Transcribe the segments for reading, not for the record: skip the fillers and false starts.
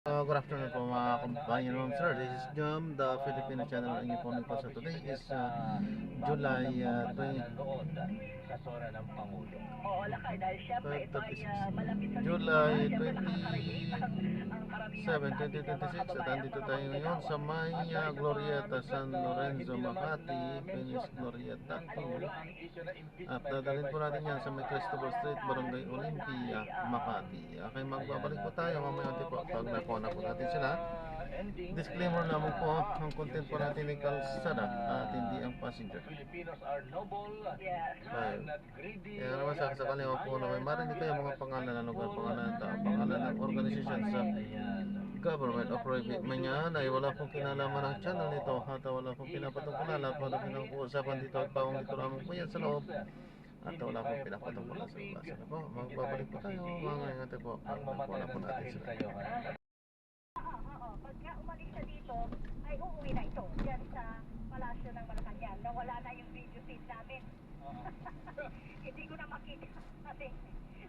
Good afternoon po mga kabayan, sir. This is Jom, the Filipino channel ng inyong po sa today is July 20 sa zona ng Pangulo. Oo, lakay dahil syempre ito ay 36. malapit sa July syempre nakaka-relate ang karamihan 27, sa ating mga 2026 at kababayan, andito mga tayo ngayon sa manggagawa. may At sa Glorieta, mga San Lorenzo, hindi naman Makati, na-mention Venice Glorieta. ng Pangulo ang issue na impeachment At dadalhin po natin yan sa may Cristobal Street, Barangay Kung Olympia, sakali, Makati. Okay, magbabalik po tayo mamaya po pag nakuha na po natin yung, sila. ending, Disclaimer lamang po, ang content po natin ay kalsada at hindi ang the passenger. Filipinos are noble, Yes. are not greedy, Kaya naman sa sakali po na may marinig kayo mga pangalan ng lugar, pangalan ng tao, pangalan ng organisasyon sa government or private man yan ay wala pong kinalaman ng channel nito at wala pong pinapatungkulan at wala pinag-uusapan dito at bawang dito lamang po yan sa loob at wala pong pinapatungkulan sa labas. Ano po, magbabalik po tayo mga ingatan po pag nakuha na po natin sila. Pagka umalis siya dito, ay uuwi na ito dyan sa palasyo ng Malacanang. Nawala na yung video feed namin. Hindi ko na makita kasi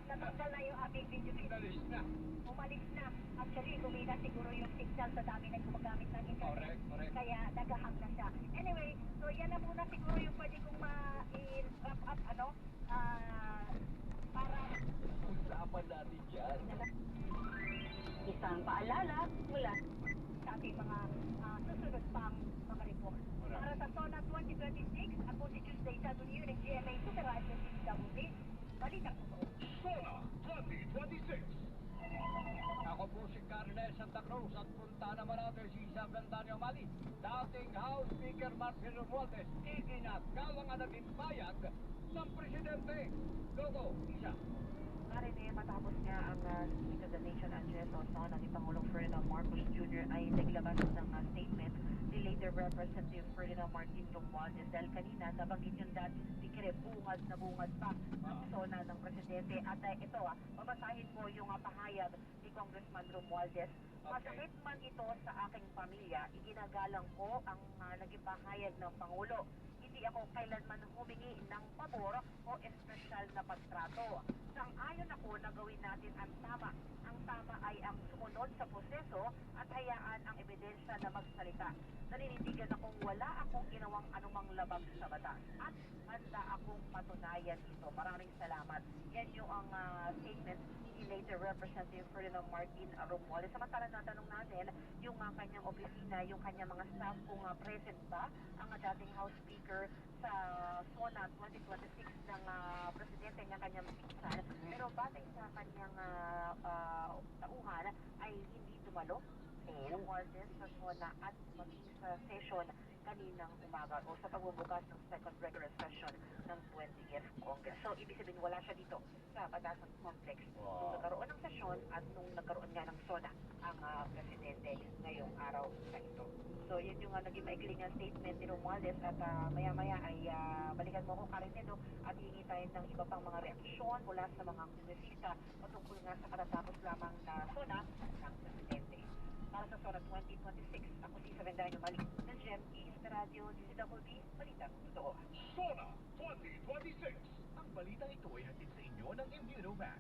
natanggal na yung aming video feed. Umalis na. Actually, kumina siguro yung signal sa dami na gumagamit ng internet. Kaya nagahang na siya. Anyway, so yan na muna siguro yung pwede kong ma-wrap up, para usapan natin yan. Isang paalala mula sa ating mga susunod pang mga report. Para sa SONA 2026, ako si Tuesday sa Dunyo ng GMA Supervisor DWB. Balitang totoo. SONA 2026. Ako po si Carles Santa Cruz at punta naman natin si Isabel Daniel Mali. Dating House Speaker Martin Romualdez, iginagalang ang naging bayag ng Presidente. Gogo, Isa. Marinig matapos nga ang State of the Nation address o SONA ni Pangulong Ferdinand Marcos Jr. ay naglabas ng statement ni later Representative Ferdinand Martin Romualdez dahil kanina nabanggit yung dating speaker bungad na bungad pa ang SONA ng Presidente at ito babasahin ko yung pahayag ni Congressman Romualdez. Masakit man ito sa aking pamilya, iginagalang ko ang naging pahayag ng Pangulo. Hindi ako kailanman humingi ng pabor o espesyal na pagtrato. Sang-ayon ako na gawin natin ang tama. Ang tama ay ang sumunod sa proseso at hayaan ang ebidensya na magsalita. Naninindigan akong wala akong ginawang anumang labag sa batas at handa akong patunayan ito. Maraming salamat. Yan yung statement ni later Representative Ferdinand Martin Romualdez. Samantala natanong natin yung kanyang opisina, yung kanyang mga staff kung present ba ang dating House Speaker sa SONA 2026 ng Presidente na kanyang pinsan. Pero batay sa kanyang tauhan ay hindi dumalo si Romualdez sa SONA at maging sa session kaninang umaga o sa pagbubukas ng second regular session ng 20th Congress. So, ibig sabihin wala siya dito sa Batasan Complex nung nagkaroon ng sesyon at nung nagkaroon nga ng SONA ang Presidente ngayong araw na ito. So, yun yung naging maikling statement ni Romualdez at maya-maya ay balikan mo ko Karin at hihingi tayo ng iba pang mga reaksyon mula sa mga kongresista patungkol nga sa katatapos lamang na SONA ng Presidente. Para sa SONA 2026, ako si Savendaño Mali ng GMA sa Radio DCWB, Balitang Totoo. SONA 2026. Ang balita ito ay hatid sa inyo ng Immunovax.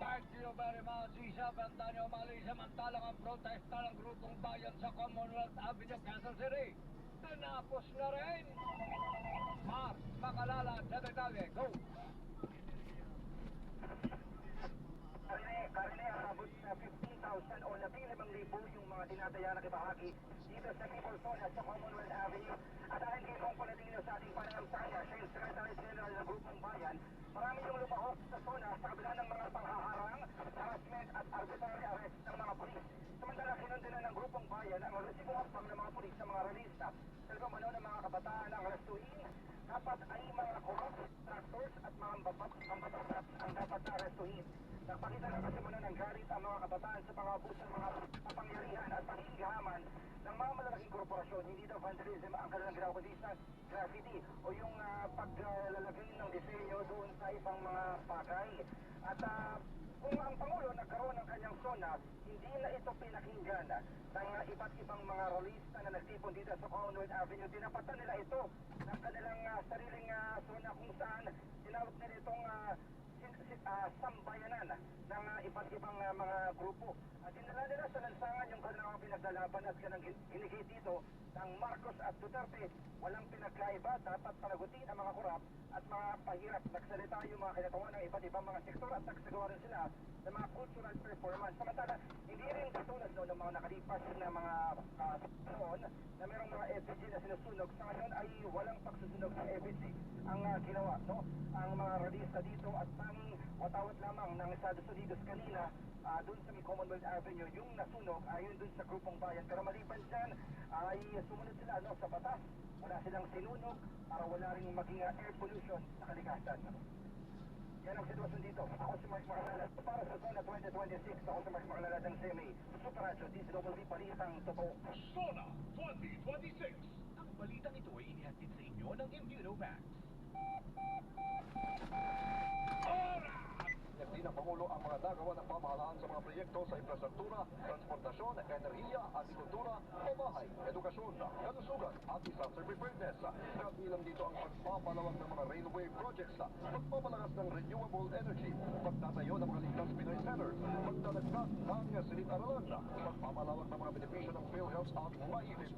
Thank you very much, Isabel Daniel Mali. Samantalang ang protesta ng grupong bayan sa Commonwealth Avenue, Quezon City. Tinapos na rin. Mark Makalala, detalye, go! Karine, abot na 15,000 o 15,000 yung mga tinataya na ibahagi dito sa People's Zone at sa Commonwealth Avenue. At dahil kay Kong Paladino sa ating pananampalataya, siya yung Secretary General ng Grupong Bayan, marami yung lumahok sa zona sa kabila ng mga panghaharang, harassment at arbitrary arrest ng mga pulis. Samantala, kinundunan ng Grupong Bayan ang resibo hakbang ng mga pulis sa mga realista. Talagang ano ng mga kabataan ang arrestuhin, dapat ay mga corrupt tractors at mga mambabatas ang dapat na arrestuhin. Nagpakita na kasi muna ng galit ang mga kabataan sa mga abuso ng mga kapangyarihan at panghihihaman ng mga malalaking korporasyon. Hindi daw vandalism ang kanilang ginawa kundi sa graffiti o yung paglalagay ng disenyo doon sa ibang mga bagay. At kung ang Pangulo nagkaroon ng kanyang SONA, hindi na ito pinakinggan ng iba't ibang mga rolista na nagtipon dito sa Commonwealth Avenue. Tinapatan nila ito ng kanilang sariling SONA kung saan tinawag nila itong sambayanan ng iba't ibang mga grupo. At dinala nila sa lansangan yung kanilang pinaglalaban at kanang hinigit dito ng Marcos at Duterte. Walang pinagkaiba, dapat panagutin ang mga korap at mga pahirap. Nagsalita yung mga kinatawan ng iba't ibang mga sektor at nagsagawa rin sila ng mga cultural performance. Samantala, hindi rin katulad noon ng mga nakalipas na mga noon na mayroong mga effigy na sinusunog. Sa ngayon ay walang pagsusunog sa effigy ang ginawa. No? Ang mga radista dito at tanging watawat lamang ng Estados Unidos kanina doon sa may Commonwealth Avenue, yung nasunog ayon doon sa grupong bayan. Pero maliban dyan, ay sumunod sila sa batas. Wala silang sinunog para wala rin maging air pollution sa kalikasan. Yan ang sitwasyon dito. Ako si Mark Makalala. Para sa Zona 2026, ako si Mark Makalala ng CMA. Super Radio, DCWB, Palitang Totoo. Sona 2026. Ang balitang ito ay inihatid sa inyo ng Immunovax. Hindi ng Pangulo ang mga nagawa ng pamahalaan sa mga proyekto sa infrastruktura, transportasyon, enerhiya, agrikultura, pabahay, edukasyon, kalusugan at disaster preparedness. Kabilang dito ang pagpapalawak ng mga railway projects, pagpapalakas ng renewable energy, pagtatayo ng mga ligtas Pinoy centers, pagdadagdag ng silid-aralan, pagpapalawak ng mga benepisyo ng PhilHealth at MyHealth,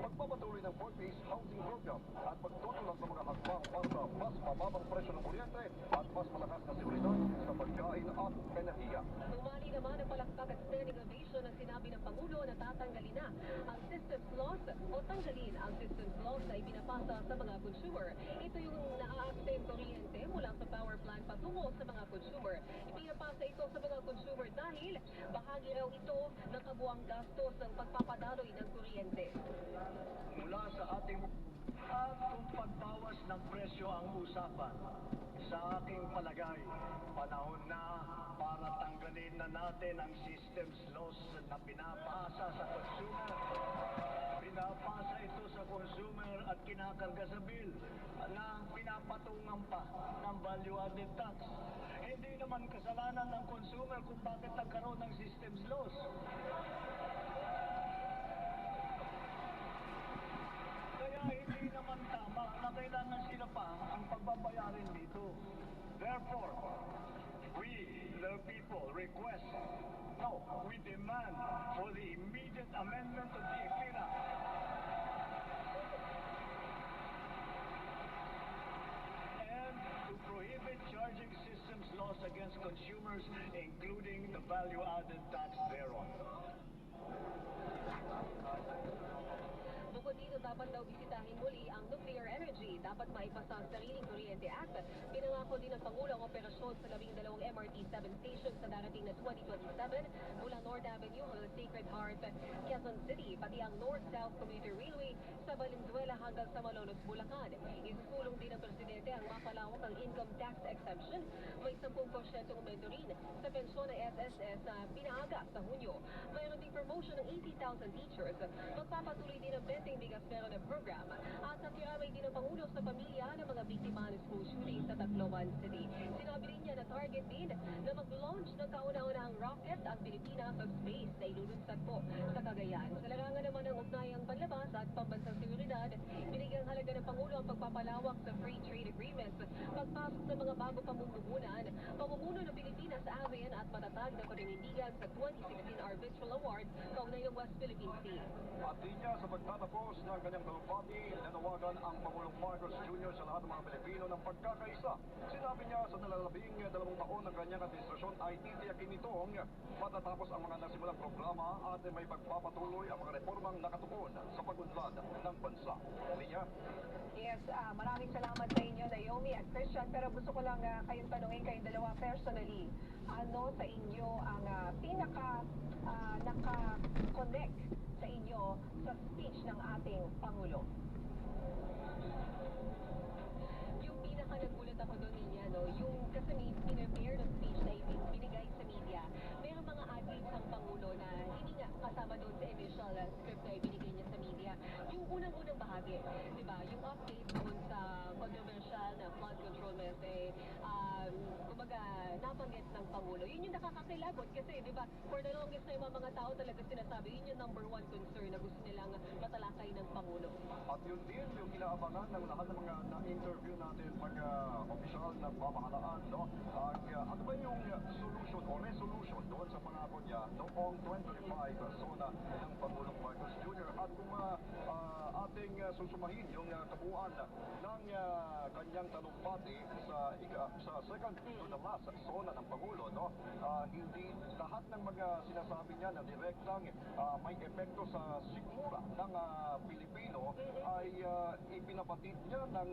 pagpapatuloy ng 4-piece housing program at pagtutulak ng mga hakbang para sa mas mababang presyo ng kuryente at mas malakas na seguridad sa pagkain at enerhiya. Umali naman ang palakpak at standing ovation na sinabi ng Pangulo na tatanggalin na ang systems loss o tanggalin ang systems loss na ibinapasa sa mga consumer. Ito yung naaakting kuryente mula sa power plant patungo sa mga consumer. Ibinapasa ito sa mga consumer dahil bahagi raw ito ng kabuang gastos ng pagpapadaloy ng kuryente. Mula sa ating at kung pagbawas ng presyo ang usapan, sa aking palagay, panahon na para tanggalin na natin ang systems loss na pinapasa sa consumer. Pinapasa ito sa consumer at kinakarga sa bill na pinapatungan pa ng value-added tax. Hindi naman kasalanan ng consumer kung bakit nagkaroon ng systems loss. Kaya hindi naman tama na kailangan sila pa ang pagbabayarin dito. Therefore, we, the people, we demand for the immediate amendment of the EPIRA. And to prohibit charging systems laws against consumers, including the value-added tax thereon. Bukod dito, dapat daw bisitahin muli ang nuclear energy. Dapat maipasa ang Sariling Kuryente Act. Pinangako din ng Pangulo ang operasyon sa 12 MRT 7 stations sa darating na 2027 mula North Avenue hanggang Sacred Heart, Quezon City, pati ang North-South Commuter Railway sa Valenzuela hanggang sa Malolos, Bulacan. Isusulong din ng Presidente ang mapalawak ang income tax exemption. May 10% aumento rin sa pensyon ng SSS na pinaaga sa Hunyo. Mayroon ding promotion ng 80,000 teachers. Magpapatuloy din ang Benteng Bigas Pero na program at nakiramay din ang Pangulo sa pamilya ng mga biktima ng school shooting sa Tacloban City. Sinabi rin niya na target din na mag-launch ng kauna-unahang rocket ang Pilipinas sa space na ilulunsad po sa Cagayan. Sa larangan naman ng ugnayang panlabas at pambansang seguridad, binigyang halaga ng Pangulo ang pagpapalawak sa free trade agreements, pagpasok ng mga bago pamumuhunan, pamumuno ng Pilipinas sa ASEAN at matatag na paninindigan sa 2016 Arbitral Award kaugnay ng West Philippine Sea. At di niya sa pagtatapos ng kanyang talumpati, nanawagan ang Pangulong Marcos Jr. sa lahat ng mga Pilipino ng pagkakaisa. Sinabi niya sa 22 taon ng kanyang administrasyon ay titiyakin nitong matatapos ang mga nasimulang programa at may pagpapatuloy ang mga reformang nakatuon sa pag-unlad ng bansa. Linya? Yes, maraming salamat sa inyo, Naomi at Christian. Pero gusto ko lang kayong tanungin kayong dalawa personally. Ano sa inyo ang naka-connect sa inyo sa speech ng ating Pangulo? Yung pinaka-nagulat ako doon niya, no? Yung kasi may pinapare ng speech na binigay sa media. Merong mga ad-libs ang Pangulo na hindi nga kasama doon sa initial script na ibinigay niya sa media. Yung unang-unang bahagi, di ba? Yung update doon sa controversial na flood control method, kumbaga, nabanggit ng Pangulo. Yun yung nakakakilabot kasi, di ba, for the longest na yung mga tao talaga sinasabi, yun yung number one concern na gusto nilang matalakay ng Pangulo. At yun din yung inaabangan ng lahat ng mga na-interview natin mga opisyal ng pamahalaan, no? Ano ba yung solution o resolution doon sa pangako niya noong 2025 zona ng Pangulong Marcos Jr. At kung ating susumahin yung kabuuan ng kanyang talumpati sa second to the last zona ng Pangulo, no? Hindi lahat ng mga sinasabi niya na direktang may epekto sa sikmura ng Pilipino ay ipinabatid niya ng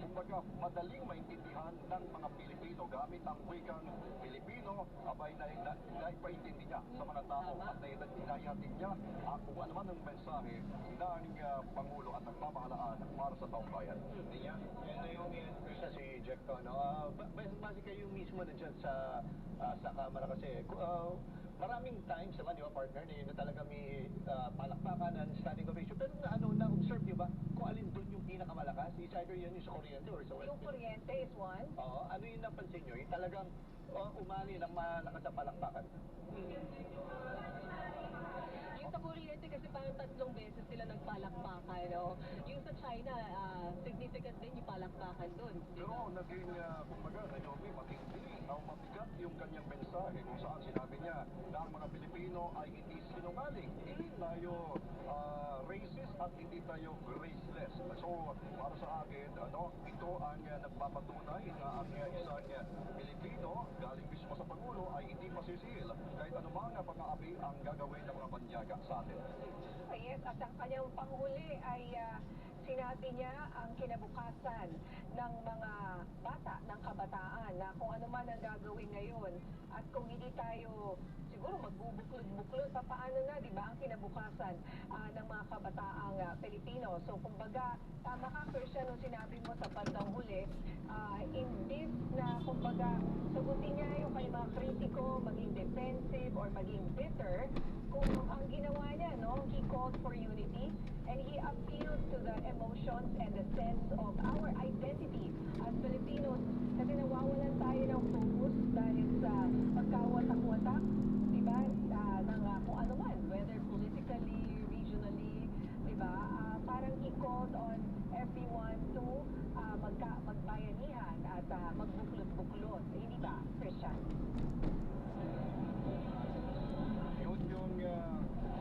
kumbaga madaling maintindihan ng mga Pilipino gamit ang wikang Pilipino, abay naipaintindi niya sa mga tao at naihatid niya kung ano man ang mensahe ng Pangulo at ng pamahalaan para sa taong bayan. Niya, yung Christian si Jack to, no? Base kayo mismo na dyan sa Kamara kasi maraming times naman, di ba, partner, na talaga may palakpakan and standing ovation. Pero na-observe niyo ba kung alin doon yung pinakamalakas? Is either yan yung sa kuryente or sa West? Yung kuryente is one. Oo, ano yung napansin nyo? Yung talagang umani ng malakas na palakpakan. Yung sa kuryente kasi parang 3 beses sila nagpalakpakan, no? Yung sa China, significant din yung palakpakan doon. Pero naging, kumbaga, Naomi, matindi o mabigat yung kanyang mensahe kung saan sinabi niya na ang mga Pilipino ay hindi sinungaling, hindi tayo racist at hindi tayo raceless. So, para sa akin, ito ang nagpapatunay na ang isang Pilipino galing mismo sa Pangulo ay hindi masisihil kahit anumang pang-aapi ang gagawin ng mga banyaga sa atin. Yes, at ang kanyang panghuli ay sinabi niya ang kinabukasan ng mga bata, ng kabataan, na kung ano man ang gagawin ngayon at kung hindi tayo siguro magbubuklod-buklod, paano na, di ba, ang kinabukasan ng mga kabataang Pilipino. So, kumbaga, tama ka, Christian, nung sinabi mo sa bandang huli, imbis na, kumbaga, sagutin niya yung kanyang mga kritiko, maging defensive or maging bitter, kung ang ginawa niya, no, he called for unity and he appealed to the emotions and the sense of our identity as Filipinos kasi nawawalan tayo ng focus dahil sa pagkawatak-watak, di ba, ng kung ano man, whether politically, regionally, di ba, parang he called on everyone to magbayanihan at magbuklod-buklod, hindi ba, Christian? Yun yung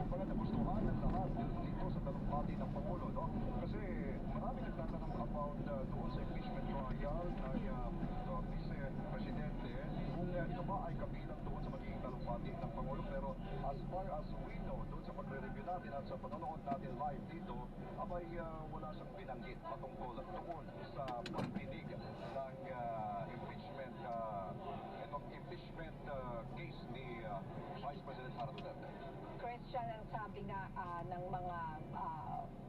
mga nagustuhan ng lahat dito sa talumpati ng Pangulo, no? Kasi marami nagtatanong about doon sa impeachment trial ng Vice-Presidente kung ito ba ay kabilang doon sa magiging talumpati ng Pangulo. Pero as far as we know, doon sa pagre-review natin at sa panonood natin live dito, abay wala siyang binanggit patungkol doon sa pagdinig ng impeachment case ni Vice President Sara Duterte. Christian, ang sabi nga ng mga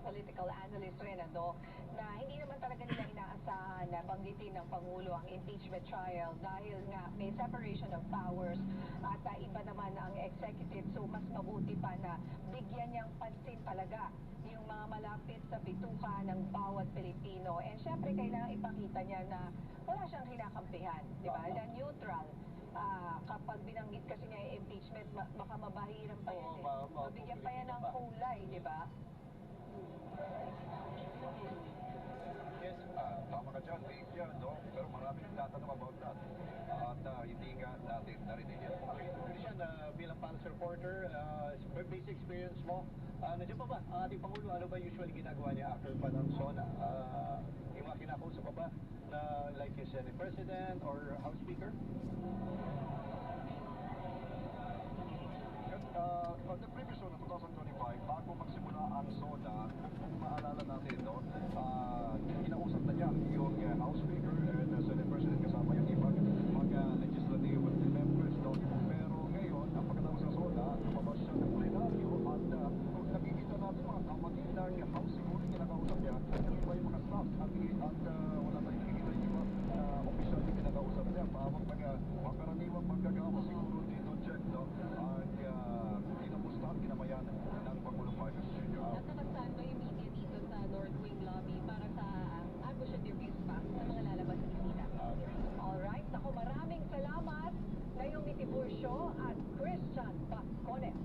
political analysts rin, na hindi naman talaga nila inaasahan na banggitin ng Pangulo ang impeachment trial dahil nga may separation of powers at iba naman ang executive. So, mas mabuti pa na bigyan niyang pansin talaga yung mga malapit sa bituka ng bawat Pilipino. And syempre, kailangan ipakita niya na wala siyang kinakampihan, di ba? Na neutral. Kapag binanggit kasi niya yung impeachment, baka mabahiran pa yan. Mabigyan pa yan ng kulay, di ba? Yes, tama ka dyan, Big yan, no? Pero marami nagtatanong about that. At hindi nga natin narinig yan. Christian, bilang palace reporter, basic experience mo, nandiyan pa ba ang ating Pangulo? Ano ba usually ginagawa niya after pa ng SONA? Yung mga kinakausap pa ba na like yung Senate President or House Speaker? On the previous SONA 2025, bago magsimula ang SONA, kung maalala natin, no, kinausap na niya yung House Speaker and Senate President kasama yung ibang mga legislative members, no. Pero ngayon, ang pagkatapos ng SONA, lumabas siya ng plenaryo at kung nakikita natin mga kapatid ng House, siguro kinakausap niya, yung iba yung mga staff at wala tayong nakikita yung iba na opisyal na kinakausap niya, mga karaniwang Christian Pascones.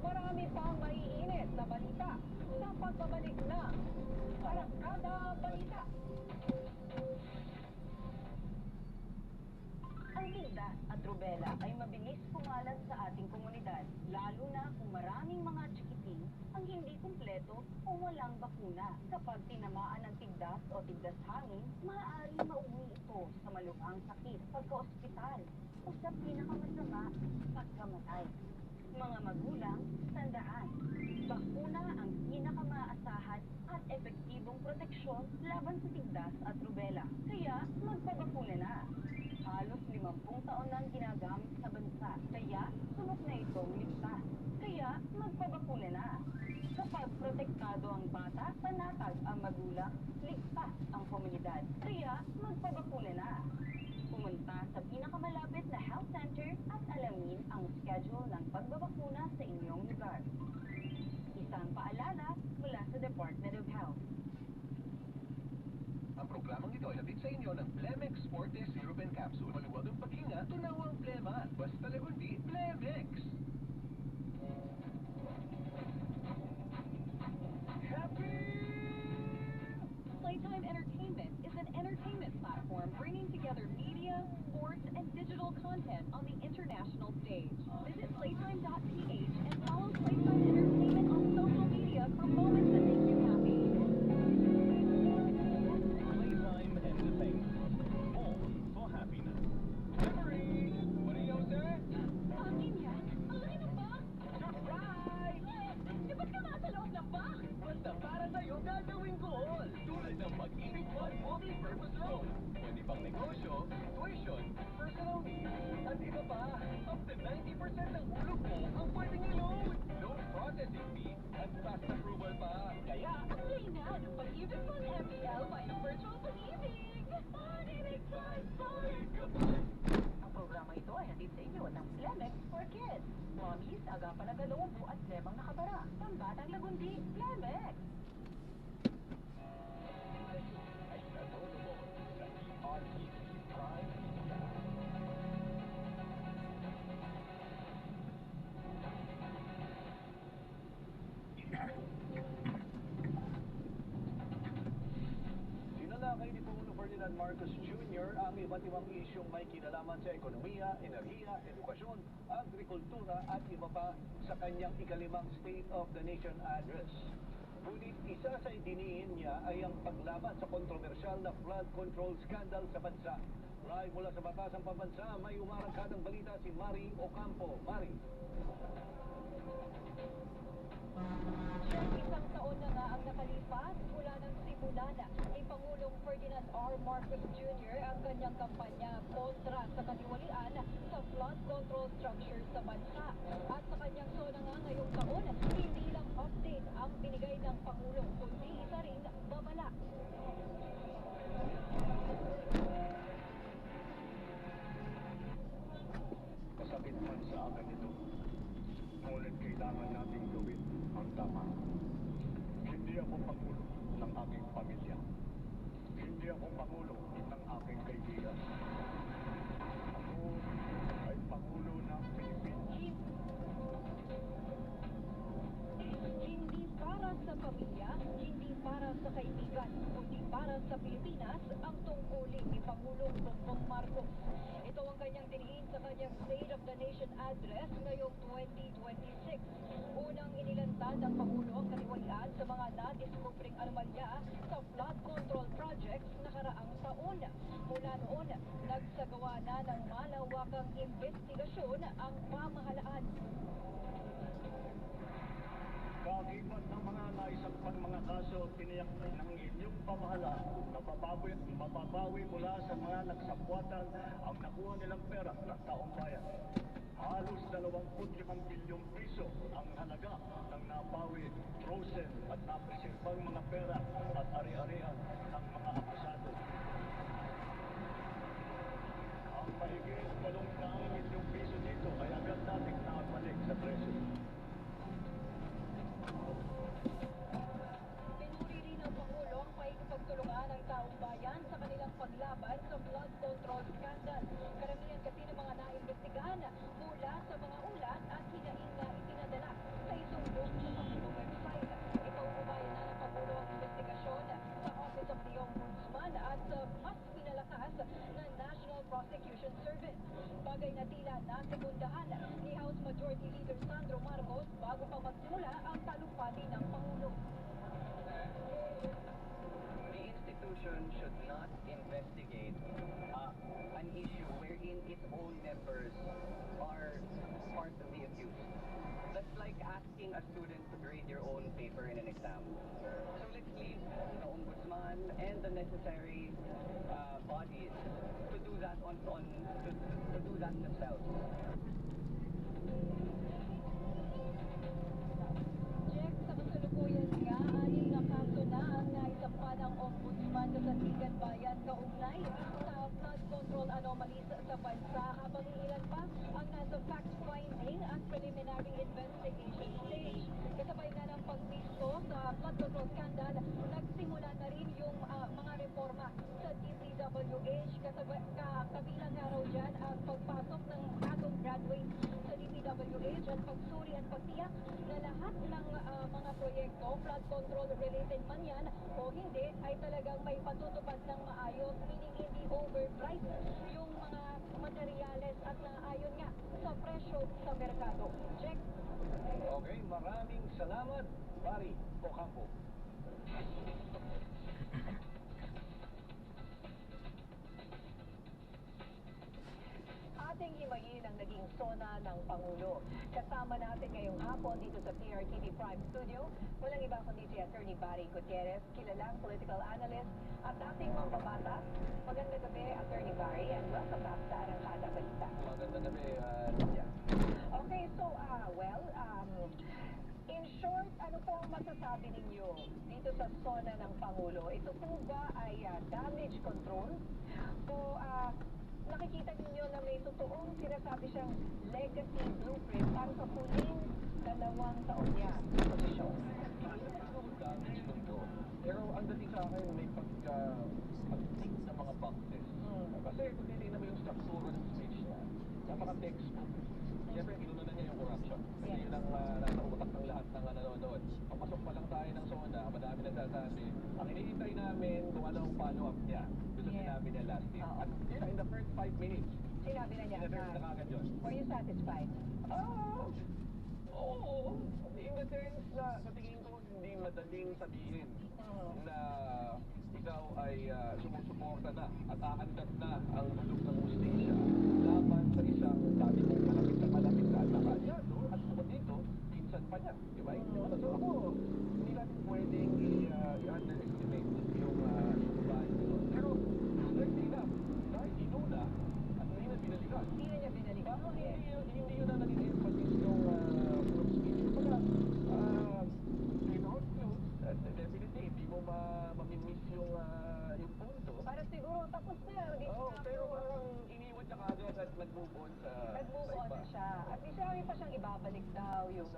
Marami pang maiinit na balita sa pagbabalik na Arangkada Balita. Ang tindas at rubela ay mabilis kumalat sa ating komunidad, lalo na kung maraming mga chikiting ang hindi kumpleto o walang bakuna. Kapag tinamaan ng tigdas o tigdas hangin, maaaring mauwi ito sa malubhang sakit pagka-ospital o sa pinakamasama, pagkamatay. Mga magulang, tandaan, bakuna ang pinakamaasahan at epektibong proteksyon laban sa tigdas at rubela. Kaya magpabakuna na. Halos 50 taon nang ginagamit sa bansa, kaya sunok na itong ligtas. Kaya magpabakuna na. Kapag protektado ang bata, panatag ang magulang, ligtas ang komunidad. Kaya magpabakuna na. Pumunta sa pinakamalapit na health center at alamin ang schedule ng pagbabakuna sa inyong lugar. Isang paalala mula sa Department of Health. Ang programang ito ay hatid sa inyo ng Blemex Forte Syrup and Capsule. Maluwag ang paghinga, tunaw ang plema. Basta lagundi, Blemex! Playtime Entertainment is an entertainment platform bringing together media, sports, and digital content on the international stage. Visit playtime.ph and follow Playtime Entertainment on social media for moments that make you happy. Playtime Entertainment. All for happiness. Memory! What do you say? Akin yan? Ang laki ng box! Surprise! Eh, ba't ka nasa loob ng box? Basta para sa'yo gagawin ko all. Tulad ng Pag-ibig Fund Multi-Purpose Loan. Pwede pang negosyo, tuition, personal needs, at iba pa. Up to 90% ng hulog mo ang pwedeng i-loan. No processing fee at fast approval pa. Kaya, Play na ng Pag-ibig Fund MPL via Virtual Pag-ibig! Pag-ibig Fund! Ang programa ito ay hatid sa inyo ng Blemex for Kids. Mommies, agapan na galoobo at lemang nakabara. Pambatang lagundi, Blemex! ay nanonood sa ERTC Prime Media. Sinalakay ni Pangulo Ferdinand Marcos Jr. ang iba't ibang isyong may kinalaman sa ekonomiya, enerhiya, edukasyon, agrikultura at iba pa sa kanyang ikalimang State of the Nation Address. Ngunit isa sa idiniin niya ay ang paglaban sa kontrobersyal na flood control scandal sa bansa. Live mula sa Batasang Pambansa, may umarangkadang balita si Mari Ocampo. Mari. Isang taon na nga ang nakalipas mula ng simulan ni Pangulong Ferdinand R. Marcos Jr. ang kanyang kampanya kontra sa katiwalian sa flood control structure sa bansa. At sa kanyang sona nga ngayong taon, hindi lang update ang binigay ng Pangulong, kundi isa ring babala. Masakit man sa akin ito. Ngunit kailangan nating gawin ang tama. Hindi ako pangulo ng aking pamilya. Hindi ako pangulo ng aking kaibigan. Ako ay pangulo ng Pilipinas. Hindi para sa pamilya, hindi para sa kaibigan, kundi para sa Pilipinas ang tungkulin ni Pangulong Bongbong Marcos. Ito ang kanyang diniin sa kanyang State of the Nation Address ngayong 2026. Unang inilantad ng Pangulo ang katiwalian sa mga nadiskubring anomalya sa flood control projects nakaraang taon. Mula noon, nagsagawa na ng malawakang investigasyon ang pamahalaan. Kagibat ng mga naisampang mga kaso, tiniyak ng inyong pamahalaan na mababawi mula sa mga nagsapwatan ang nakuha nilang pera ng taong bayan. Halos 25 bilyong piso ang halaga ng napawi, frozen at napreservang mga pera at ari-arian ng mga akusado. Ang mahigit 8 milyong piso dito ay agad nating nakabalik sa Treasury. Pinuri rin ng Pangulo ang paikipagtulungan ng taong bayan sa kanilang paglaban sa flood control scandal. Karamihan kasi ng mga naimbestigahan pinuntahan ni House Majority Leader Sandro Marcos bago pa magsimula ang talumpati ng Pangulo. The institution should not investigate an issue wherein its own members are part of the accused. That's like asking a student to grade their own paper in an exam. So let's leave the ombudsman and the necessary bodies to do that to do that themselves. Check sa kasalukuyan nga, anim na kaso na ang naisampa ng Ombudsman sa Sandigan Bayan kaugnay sa flood control anomalies sa bansa, habang ilan pa ang nasa fact-finding at preliminary investigation stage. Kasabay na ng pagpisto sa flood control scandal, nagsimula na rin yung mga reforma sa DPWH. Kabilang nga raw dyan ang pagpasok ng bagong graduates sa DPWH at pagsuri at pagtiyak na lahat ng mga proyekto, flood control related man yan o hindi, ay talagang may patutupad ng maayos, meaning hindi overpriced yung mga materyales at naayon nga sa presyo sa merkado. Check. Okay, maraming salamat, Barry Ocampo. Ating himayin ang naging sona ng Pangulo. Kasama natin ngayong hapon dito sa PRTV Prime Studio, walang iba kundi si Attorney Barry Gutierrez, kilalang political analyst at dating mambabatas. Magandang gabi, Attorney Barry, and welcome back sa Arangkada Balita. Magandang gabi, Lydia. Okay, so, in short, ano po ang masasabi ninyo dito sa sona ng Pangulo? Ito po ba ay damage control? O nakikita ninyo na may totoong sinasabi siyang legacy blueprint para sa huling 2 taon niya sa posisyon? Damage control. Pero ang dating sa akin, may pag-tick ng mga boxes. Kasi kung titignan mo yung structure ng speech niya, napaka-textbook. Siyempre, inunan niya yung corruption. Kasi yun ang nasa utak ng lahat ng nanonood. Papasok pa lang tayo ng SONA, madami nagsasabi. Ang hinihintay namin kung ano ang follow-up niya. Doon sa sinabi niya last week. Oo. At yun, in the first 5 minutes, Sinabi na niya sinabi na kagad yun. were you satisfied? Oo. In the sense na sa tingin ko hindi madaling sabihin na ikaw ay sumusuporta na at aandar na ang bulog ng hustisya laban sa isang sabi mo malapit na kalyado at bukod dito, pinsan pa niya. Diba? So ako, hindi natin pwedeng i-underestimate yung value. Pero, strangely enough, dahil inuna at hindi na binalikan. Hindi na niya binalikan. Hindi yun na naging emphasis ng speech. Kumbaga, without clues, definitely, hindi mo mamimiss yung punto. Para siguro tapos na. Pero parang iniwan niya kagad at nag-move on sa Nag-move on iba. na siya. At may sinabi pa siyang ibabalik daw yung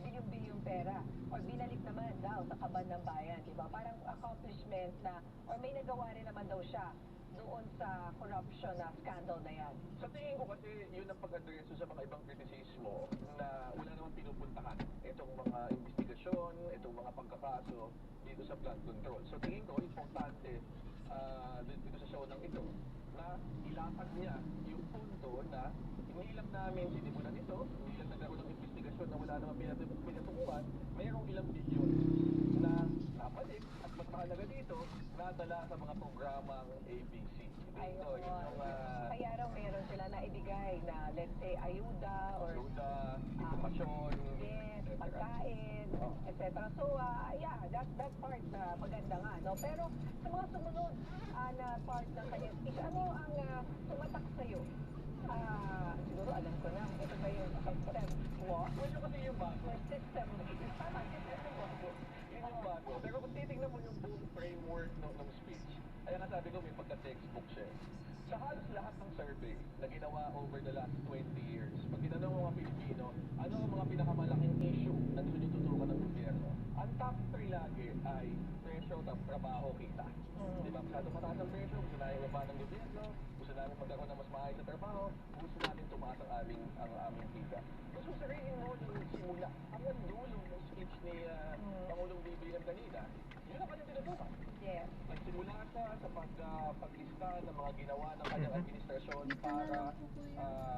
bilyong-bilyong pera. Or binalik naman daw sa kaban ng bayan. Diba? Parang accomplishment na, or may nagawa rin naman daw siya doon sa corruption na scandal na yan. Sa tingin ko kasi yun ang pag-address sa mga ibang kritisismo na wala naman pinupuntahan itong mga investigasyon, itong mga pagkakaso dito sa flood control. So tingin ko, importante dito sa show ng ito na ilakad niya yung punto na hindi lang namin sinimulan ito, hindi lang nagkaroon ng investigasyon na wala naman pinatukuhan, mayroong ilang bilyon na nabalik at mas mahalaga dito, nadala sa mga programang ABC. Ito, Ayun. yung Kaya raw meron sila na ibigay na, let's say, ayuda or ayuda, informasyon, yes, etc. pagkain, etc. So, yeah, that part maganda nga, no? Pero sa mga sumunod na part ng kanyang speech, ano ang tumatak sa'yo? Siguro alam ko na, ito ba yung system walk? Well, yun kasi yung bago. Or system, tama, system walk. Yun yung bago. Pero kung titignan mo yung buong framework ng speech, kaya nga sabi ko may pagka-textbook siya. Sa halos lahat ng survey na ginawa over the last 20 years, pag tinanong ng mga Pilipino, ano ang mga pinakamalaking issue na gusto nyo tutukan ng gobyerno? Ang top 3 lagi ay presyo, trabaho, kita. Diba? Masyado mataas ang presyo, gusto namin mababa ng gobyerno, gusto namin magkaroon ng mas maayos na trabaho, gusto namin tumaas ang aming kita. Gusto sarili mo nung simula, hanggang dulo ng speech ni Pangulong BBM kanina, yun ang kanyang tinutukan. Yes. Nagsimula siya sa paglista ng mga ginawa ng kanyang administrasyon para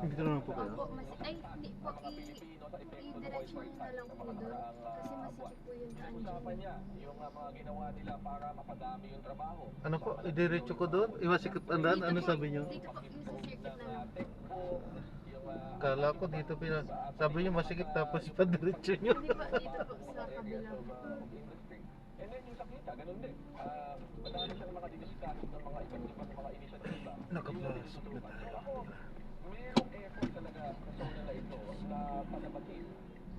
Dito na lang po kayo. Opo, ay, hindi po, i-diretso nyo na lang po doon. Kasi masikip po yung daan usapan dyan. niya yung mga ginawa nila para mapadami yung trabaho. Ano po, idiretso ko doon? Iwasikip ang daan? Ano sabi nyo? Dito po, yung sa circuit na lang. Textbook, yung Kala ko dito sabi nyo masikip tapos padiretso nyo. Hindi po, dito po sa kabila. industry. And then yung sa kita, ganun din. Madami siyang mga didiscuss ng mga iba't ibang mga inisyatiba. Nakapasok na tayo. Ako, mayroong effort talaga sa zona na ito na panabatin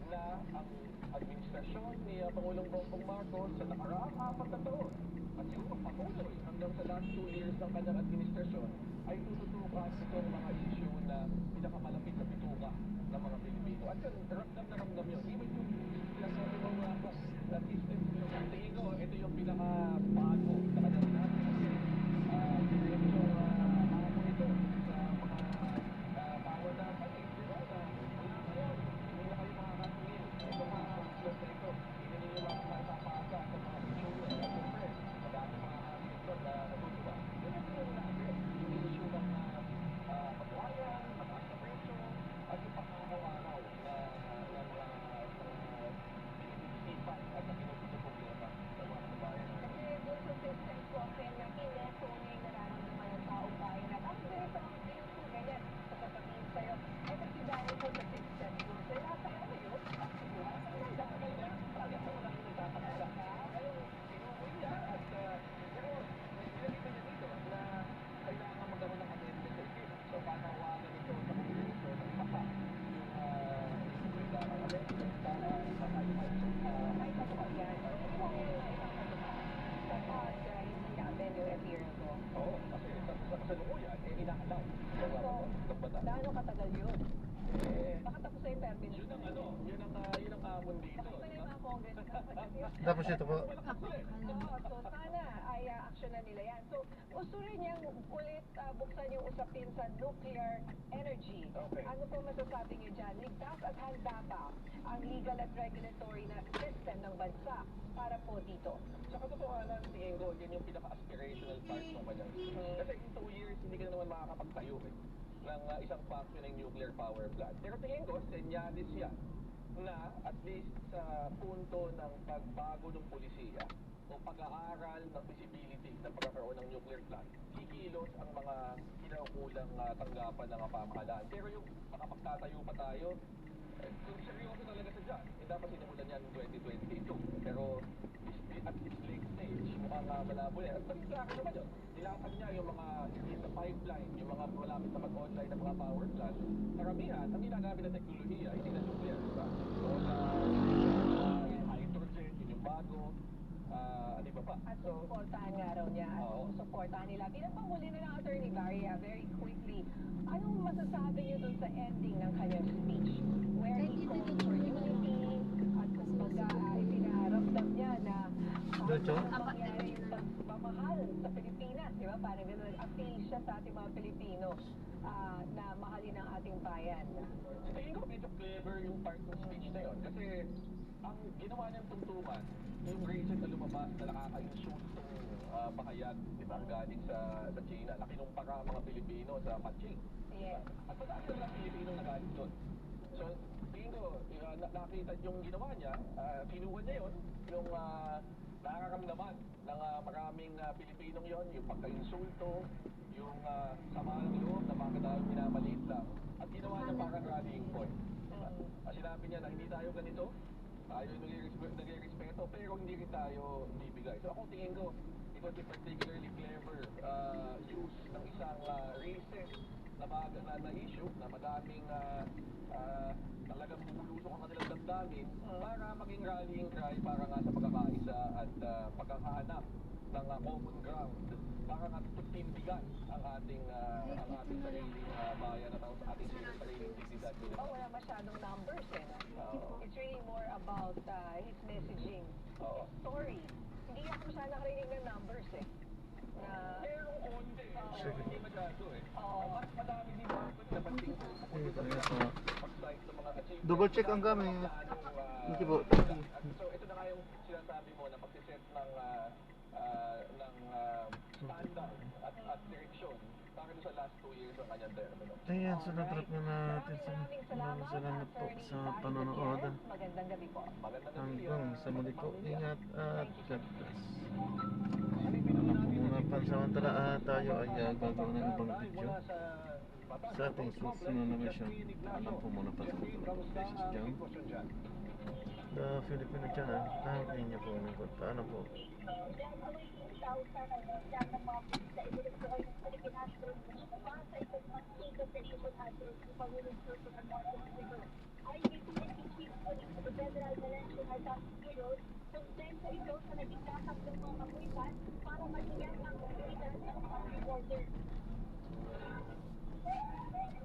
na ang administrasyon ni Pangulong Bongbong Marcos sa nakaraang 4 na taon at siguro patuloy hanggang sa last 2 years ng kanyang administrasyon ay tututukan itong mga issue na pinakamalapit na bituka ng mga Pilipino. At yun, ramdam na ramdam yun. Even yung sinasabi mo nga po na system, tingin ko, ito yung pinaka-bago na kanyang sinabi kasi medyo ako ito sa mga bawal na panig, di ba? Na wala ngayon, hindi na kayo makakatulil. Ito nga, slot na ito, hindi ninyo lang maipapasa sa mga issue at siyempre, madami mga doon na natutuwa. Ganun yung natin, yung issue ng pagwayan, mataas na presyo, at yung pang-araw-araw na pinag-isipan at na pinuputo problema sa mga kabayan. Kasi doon sa system ko, kaya pinetuloy na nararamdaman ng taong bayan na ang ganito ang issue, ganyan. Sasabihin sa'yo, ay kasi dahil ko sa system ko, kaya tayo na yun. Ang dahil na, talaga ko lang nagtatapos ka. Ayun, tinukoy niya at pero pinagkita niya dito na kailangan magkaroon ng amendment sa isip. So, panawagan ito sa Kongreso ng mapa yung amendment para Ay, totoo yan. Kapag hindi na-amend yung FERA. Oo, kasi sa kasalukuyan, inaalaw ng batas. Gaano katagal yun? Eh, Baka tapos na yung termino. yun ang hamon dito. Bakit ba na yung mga congress? Tapos ito po, So sana ay action na nila yan. So gusto rin niyang ulit buksan yung usapin sa nuclear energy. Okay. Ano po masasabi niyo dyan? Ligtas at handa ba ang legal at regulatory na system ng bansa para po dito? Sa katotohanan, tingin ko, yan yung pinaka-aspirational part ng kanya. Kasi in 2 years, hindi ka na naman makakapagtayo ng isang functioning nuclear power plant. Pero tingin ko, senyales yan na at least sa punto ng pagbago ng polisiya o pag-aaral ng visibility ng pagkakaroon ng nuclear plant, kikilos ang mga kinaukulang tanggapan ng pamahalaan. Pero yung makapagtatayo pa tayo, kung seryoso talaga sa dyan, dapat sinimulan yan 2022. Pero at this late stage, mukhang malabo yan. At pag-track naman yun, nilatag niya yung mga in the pipeline, yung mga malapit na mag-online na mga power plant. Karamihan, ang ginagamit na teknolohiya, hindi na nuclear, diba? O na hydrogen, yun yung bago, ano ba pa? At susuportahan nga raw niya at susuportahan nila. Bilang panghuli na ng Attorney Varia, very quickly, anong masasabi niyo dun sa ending ng kanyang speech? Where he called for unity at kumbaga ipinaramdam niya na Diretso? ang mangyari yung pagmamahal sa Pilipinas, di ba? Parang gano'n, appeal siya sa ating mga Pilipino na mahalin ang ating bayan. Tingin ko medyo clever yung part ng speech na yun. Kasi ang ginawa niyang tuntukan, yung recent na lumabas na nakaka-insultong bahayag, di ba, galing sa China, na kinumpara ang mga Pilipino sa Paching. Yes. At madami na lang Pilipino nagalit doon. So, tingin ko, nakita yung ginawa niya, kinuha niya yun, yung nararamdaman ng maraming Pilipinong yon, yung pagka-insulto, yung sama ng loob na mga kadahil minamaliit lang, at ginawa niya parang rallying point. Diba? Sinabi niya na hindi tayo ganito, tayo nagre-respeto, pero hindi rin tayo bibigay. So ako tingin ko, it was a particularly clever use ng isang recent na issue na madaming talagang bumulusok ang kanilang damdamin para maging rallying cry para nga sa pagkakaisa at pagkakahanap ng common ground para nga tutindigan ang ating sariling bayan at ang ating sariling dignidad. Oh, wala masyadong numbers eh. It's really more about his messaging story. Hindi ako masyadong nakarinig ng numbers eh. Na, merong konti pero hindi masyado eh. Mas madami din napansin ko pag-cite ng mga achievements. double check ang gamit. Hindi po. So ito na nga yung sinasabi mo na pag-set ng last 2 years ang kanyang termino. Ayan, so na-drop na natin sa maraming salamat po sa panonood. Magandang gabi po. Hanggang sa muli po, ingat at God bless. Muna pansamantala tayo ay gagawa ng ibang video sa ating susunod na mission. Alam po muna pansamantala. This is Jam, the Filipino channel. Ang inyo po nagod. Paano po?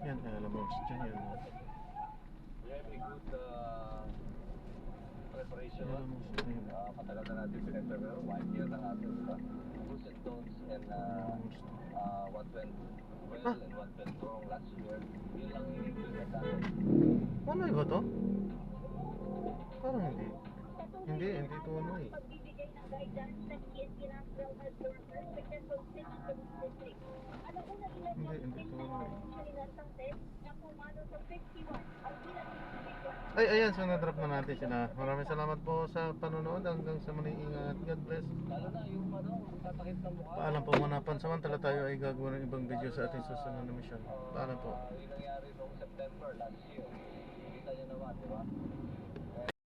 Yan, alam mo si Jan yan. We have a good preparation. Alam mo si Jan. Matagal na natin pinag-prepare. 1 year na natin, diba? Do's and don'ts and what went well and what went wrong last year. Yun lang yung implement natin. Ano iba to? Parang hindi. Hindi ito ano eh. Pagbibigay ng guidance ng PSP National Health Workers Successful Stage District. Ano una ilan Hindi ng ito ano eh. ng test na pumano sa 51 ang bilang Ay, ayan, so na-drop na natin sila. Maraming salamat po sa panonood. Hanggang sa muli, ingat. God bless. Lalo na yung tatakip ng mukha. Paalam po muna. Pansamantala tayo ay gagawa ng ibang video sa ating susunod na mission. Paalam po. Yung nangyari noong September last year. Kita nyo naman, di ba?